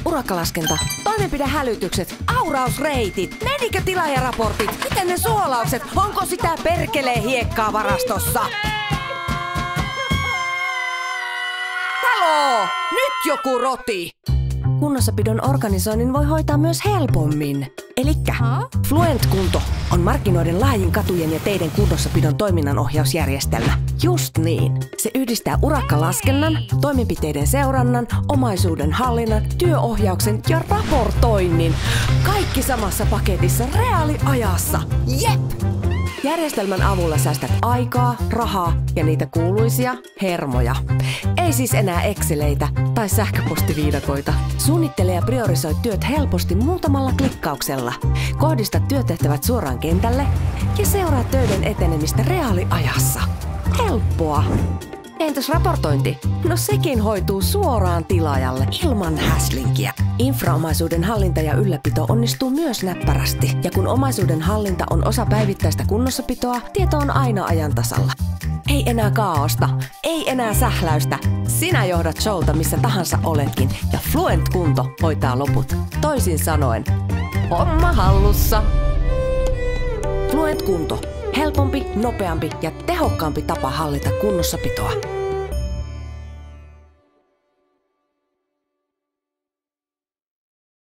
Urakkalaskenta, toimenpidehälytykset, aurausreitit, menikö tilaajaraportit, miten ne suolaukset, onko sitä perkelee hiekkaa varastossa? Haloo! Nyt joku roti! Kunnossapidon organisoinnin voi hoitaa myös helpommin. Elikkä Fluent Kunto on markkinoiden laajin katujen ja teiden kunnossapidon toiminnanohjausjärjestelmä. Just niin. Se yhdistää urakkalaskennan, toimenpiteiden seurannan, omaisuuden hallinnan, työohjauksen ja raportoinnin. Kaikki samassa paketissa reaaliajassa. Jep! Järjestelmän avulla säästät aikaa, rahaa ja niitä kuuluisia hermoja. Ei siis enää Exceleitä tai sähköpostiviidakoita. Suunnittele ja priorisoi työt helposti muutamalla klikkauksella. Kohdista työtehtävät suoraan kentälle ja seuraa töiden etenemistä reaaliajassa. Helppoa! Entäs raportointi? No sekin hoituu suoraan tilaajalle ilman häslinkiä. Infraomaisuuden hallinta ja ylläpito onnistuu myös näppärästi. Ja kun omaisuuden hallinta on osa päivittäistä kunnossapitoa, tieto on aina ajan tasalla. Ei enää kaaosta, ei enää sähläystä. Sinä johdat showta missä tahansa oletkin ja Fluent Kunto hoitaa loput. Toisin sanoen, homma hallussa! Fluent Kunto. Helpompi, nopeampi ja tehokkaampi tapa hallita kunnossapitoa.